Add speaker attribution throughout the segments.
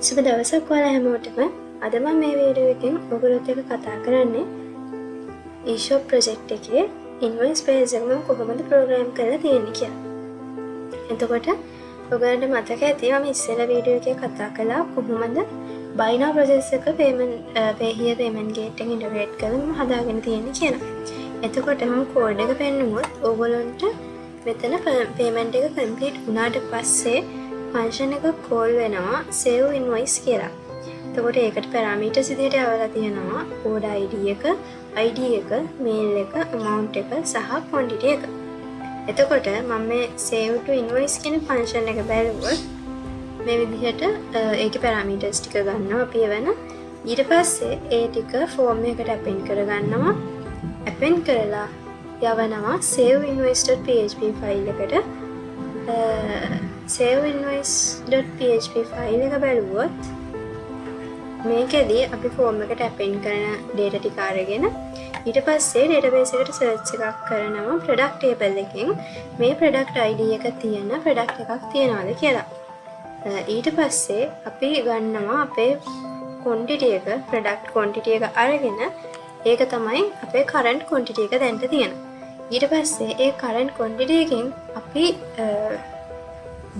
Speaker 1: සුබ දවසක් ඔයාලා හැමෝටම. අද මම මේ වීඩියෝ එකෙන් ඔයගොල්ලොත් එක්ක කතා කරන්නේ eShop project එකේ invoice page එක මම කොහොමද ප්‍රෝග්‍රෑම් කරලා තියෙන්නේ කියලා. එතකොට ඔයගොල්ලන්ට මතක ඇති මම ඉස්සෙල්ලා වීඩියෝ එකේ කතා කළා කොහොමද buy now process එක pay here payment gate එක ඉන්ටග්‍රේට් කරලා මම හදාගෙන තියෙන්නේ කියලා. එතකොට මම කෝඩ් එක පෙන්නුවොත් ඔයගොල්ලන්ට මෙතන payment එක complete වුණාට පස්සේ ෆන්ක්ෂන් එක කෝල් වෙනවා save invoice කියලා. එතකොට ඒකට පැරාමීටර්ස් විදිහට අවලා තියෙනවා order ID එක, mail එක, amount එක සහ quantity එක. එතකොට මම මේ save to invoice කියන ෆන්ක්ෂන් එක බැලුවොත් මේ විදිහට ඒකේ පැරාමීටර්ස් ටික ගන්නවා අපි එවන. ඊට පස්සේ ඒ ටික form එකකට append කරගන්නවා. append කරලා යවනවා save invoice.php ෆයිල් එකට. save invoice.php ෆයිල් එක බලුවොත් මේකෙදී අපි ෆෝම් එකට append කරන data ටික අරගෙන ඊට පස්සේ database එකට search එකක් කරනවා product table එකෙන් මේ product ID එක තියෙන product එකක් තියනවාද කියලා. ඊට පස්සේ අපි ගන්නවා අපේ quantity එක product quantity එක අරගෙන ඒක තමයි අපේ current quantity එක දැන්ට තියෙන. ඊට පස්සේ ඒ current quantity එකෙන් අපි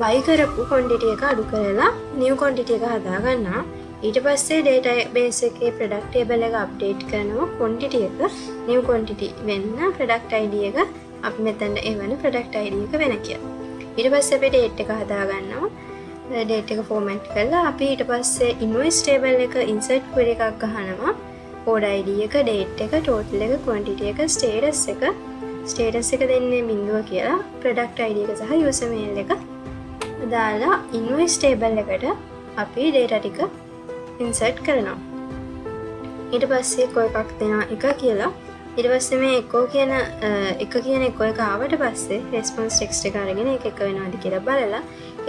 Speaker 1: buy කරපු quantity එක අඩු කරලා new quantity එක හදා ගන්නවා. ඊට පස්සේ database එකේ product table එක update කරනවා quantity එක new quantity වෙන්න product ID එක අපි මෙතන එවන product ID එක වෙන කියලා. ඊට පස්සේ අපි date එක හදා ගන්නවා. date එක format කරලා අපි ඊට පස්සේ invoice table එක insert query එකක් ගහනවා. order ID එක, date එක, total එක, quantity එක, status එක දෙන්නේ බිංදුව කියලා product ID එක සහ user mail එක දාලා invoice table එකට අපි data ටික insert කරනවා. ඊට පස්සේ එක්කෝ එකක් දෙනවා එක කියලා. ඊට පස්සේ මේ එක්කෝ කියන එක්කෝ එක ආවට පස්සේ response text එක අරගෙන ඒක එක වෙනවද කියලා බලලා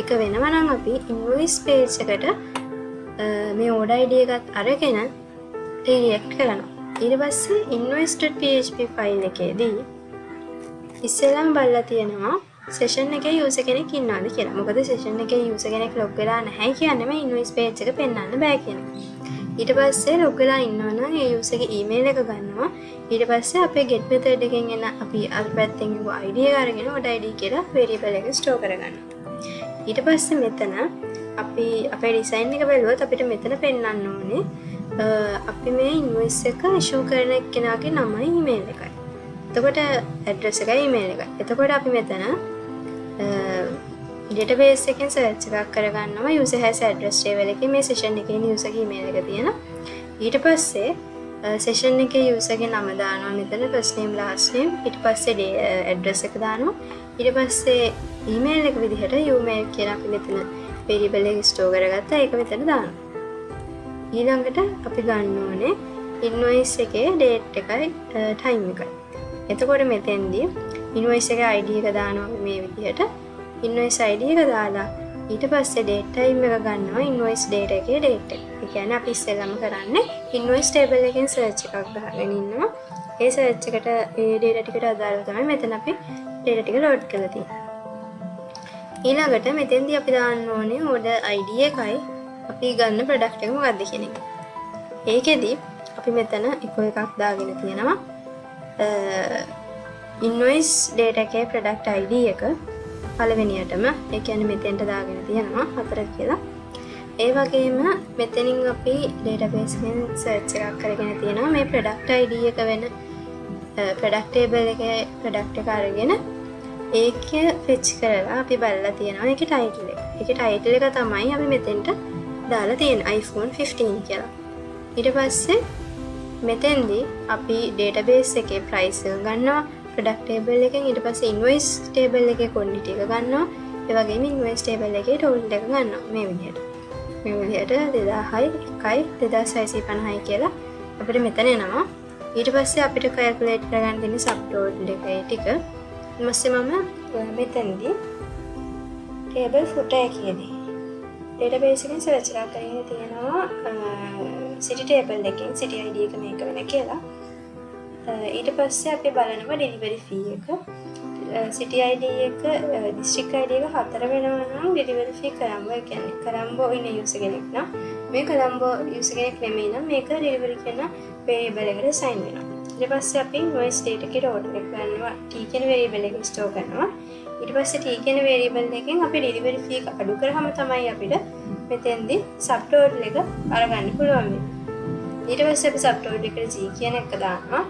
Speaker 1: එක වෙනවා නම් අපි invoice page එකට මේ order ID එකත් අරගෙන redirect කරනවා. ඊට පස්සේ invoice.php ෆයිල් එකේදී ඉස්සෙල්ලාම බලලා තියෙනවා session එකේ user කෙනෙක් ඉන්නවද කියලා. මොකද session එකේ user කෙනෙක් log වෙලා නැහැ කියන්නේ මේ invoice page එක පෙන්වන්න බෑ කියන්නේ. ඊට පස්සේ log වෙලා ඉන්නවනම් ඒ user ගේ email එක ගන්නවා. ඊට පස්සේ අපේ get method එකෙන් එන අපි අර පැත්තෙන් ID එක අරගෙන order ID කියලා variable එක store කරගන්නවා. ඊට පස්සේ මෙතන අපි අපේ design එක බලුවොත් අපිට මෙතන පෙන්වන්න ඕනේ අපි මේ invoice එක issue කරන කෙනාගේ නමයි email එකයි. එතකොට address එකයි email එකයි. එතකොට අපි මෙතන database එකෙන් search එකක් කරගන්නවා user has address table එකේ මේ session එකේ user ගේ email එක තියෙනවා. ඊට පස්සේ session එකේ user ගේ නම දානවා මෙතන first name last name. ඊට පස්සේ address එක දානවා. ඊට පස්සේ email එක විදිහට umail කියලා අපි මෙතන variable එක store කරගත්තා. ඒක මෙතන දානවා. ඊළඟට අපි ගන්න ඕනේ invoice එකේ date එකයි time එකයි. එතකොට මෙතෙන්දී invoice එකේ ID එක දානවා මේ විදිහට. invoice ID එක දාලා ඊට පස්සේ date time එක ගන්නවා invoice date එකේ date එක. ඒ කියන්නේ අපි ඉස්සෙල්ලාම කරන්නේ invoice table එකෙන් search එකක් ගහගෙන ඉන්නවා. ඒ search එකට ඒ data ටිකට අදාළව තමයි මෙතන අපි data ටික load කරලා තියෙන්නේ. ඊළඟට මෙතෙන්දී අපි දාන්න ඕනේ order ID එකයි අපි ගන්න product එක මොකක්ද කියන එක. ඒකෙදි අපි මෙතන එකක් දාගෙන තියෙනවා invoice data එකේ product ID එක පළවෙනියටම ඒ කියන්නේ මෙතෙන්ට දාගෙන තියෙනවා 4 කියලා. ඒ වගේම මෙතනින් අපි database එකෙන් search එකක් කරගෙන තියෙනවා මේ product ID එක වෙන product table එකේ product එක අරගෙන ඒක fetch කරලා අපි බලලා තියෙනවා ඒකේ title එක. ඒකේ title එක තමයි අපි මෙතෙන්ට දාලා තියෙන iPhone 15 කියලා. ඊට පස්සේ මෙතෙන්දී අපි database එකේ price එක ගන්නවා product table එකෙන්. ඊට පස්සේ invoice table එකේ quantity එක ගන්නවා. ඒ වගේම invoice table එකේ total එක ගන්නවා මේ විදිහට. මේ විදිහට 2000යි 1යි 2650යි කියලා අපිට මෙතන එනවා. ඊට පස්සේ අපිට calculate කරගන්න තියෙන subtotal එකේ ටික. ඊමස්සේ මම මෙතෙන්දී table footer එකේදී database එකෙන් search එකක් කරගෙන තියෙනවා city table එකෙන් city ID එක මේක වෙන කියලා. ඊට පස්සේ අපි බලනවා delivery fee එක සිටි ID එක district ID එක 4 වෙනවා නම් delivery fee කොළඹ ඒ කියන්නේ කොළඹ ඉන්න user කෙනෙක් නම් මේ කොළඹ user කෙනෙක් නෙමෙයි නම් මේක delivery කියන variable එකට assign වෙනවා. ඊට පස්සේ අපි noise data එකට order එක ගන්නවා. t කියන variable එක store කරනවා. ඊට පස්සේ t කියන variable එකෙන් අපි delivery fee එක අඩු කරාම තමයි අපිට මෙතෙන්දී subtotal එක අරගන්න පුළුවන් වෙන්නේ. ඊට පස්සේ අපි subtotal එකට g කියන එක දානවා.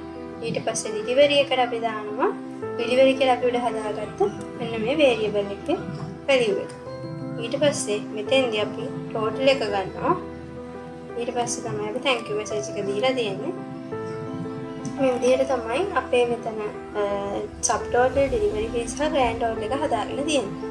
Speaker 1: ඊට පස්සේ delivery එකට අපි දානවා delivery කියලා අපි උඩ හදාගත්ත මෙන්න මේ variable එකේ value එක. ඊට පස්සේ මෙතෙන්දී අපි total එක ගන්නවා. ඊට පස්සේ තමයි අපි thank you message එක දීලා දෙන්නේ. මේ විදිහට තමයි අපේ මෙතන subtotal delivery fees සහ grand total එක හදාගෙන තියෙන්නේ.